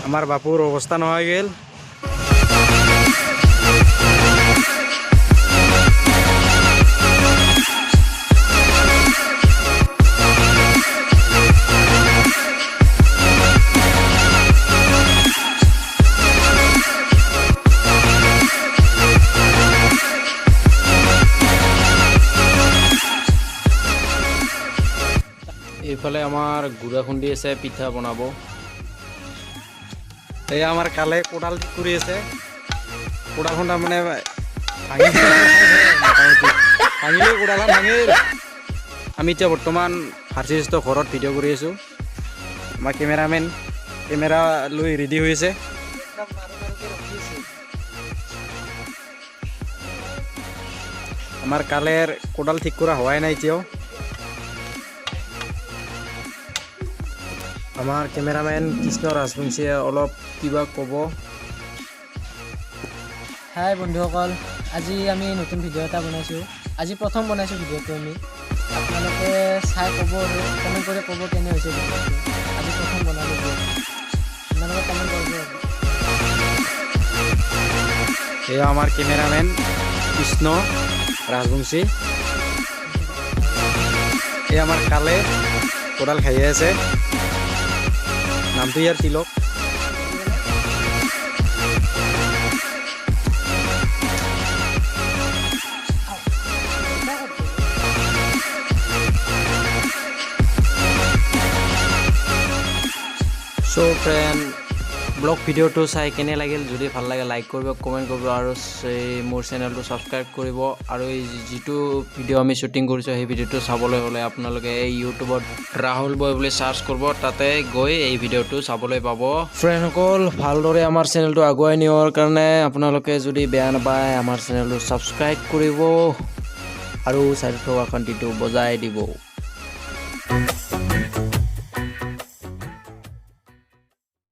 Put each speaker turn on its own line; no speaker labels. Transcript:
আমার বাপুর অবস্থা হয়ে গেল। এইফালে আমার গুড়া খুন্দি আছে, পিঠা বনাবো। এই আমার কালে কোদাল ঠিক করে আছে, কোদাল খুন্দা মানে ভাঙিলে কোদাল ভাঙিল। আমি এতিয়া বৰ্তমান ফাৰ্চিষ্ট ঘৰত ভিডিঅ' কৰি আছোঁ। আমাৰ কেমেৰামেন কেমেৰা লৈ ৰেডি হৈ আছে। আমাৰ কালেৰ কোদাল ঠিক কৰা হোৱাই নাই এতিয়াও। আমাৰ কেমেৰামেন কৃষ্ণ ৰাজবংশীয়ে অলপ কিবা ক'ব।
হাই বন্ধুসকল, আজি আমি নতুন ভিডিঅ' এটা বনাইছোঁ। আজি প্ৰথম বনাইছোঁ ভিডিঅ'টো আমি। আপোনালোকে চাই ক'ব আৰু কমেণ্ট কৰি ক'ব কেনে হৈছে ভিডিঅ'টো। আজি প্ৰথম বনালোঁ, আপোনালোকে কমেণ্ট কৰিব।
এয়া আমাৰ কেমেৰামেন কৃষ্ণ ৰাজবংশী। এই আমাৰ কালে কোদাল খাইয়ে আছে, নামটো ইয়াৰ তিলক। সো ফ্ৰেণ্ড, ব্লগ ভিডিঅ'টো চাই কেনে লাগিল? যদি ভাল লাগে লাইক কৰিব, কমেণ্ট কৰিব আৰু মোৰ চেনেলটো ছাবস্ক্ৰাইব কৰিব। আৰু এই যিটো ভিডিঅ' আমি শ্বুটিং কৰিছোঁ সেই ভিডিঅ'টো চাবলৈ হ'লে আপোনালোকে এই ইউটিউবত ৰাহুল বয় বুলি ছাৰ্চ কৰিব, তাতে গৈ এই ভিডিঅ'টো চাবলৈ পাব। ফ্ৰেণ্ডসকল, ভালদৰে আমাৰ চেনেলটো আগুৱাই নিয়াৰ কাৰণে আপোনালোকে যদি বেয়া নাপায় আমাৰ চেনেলটো ছাবস্ক্ৰাইব কৰিব আৰু চাইডত থকা ঘণ্টিটো বজাই দিব।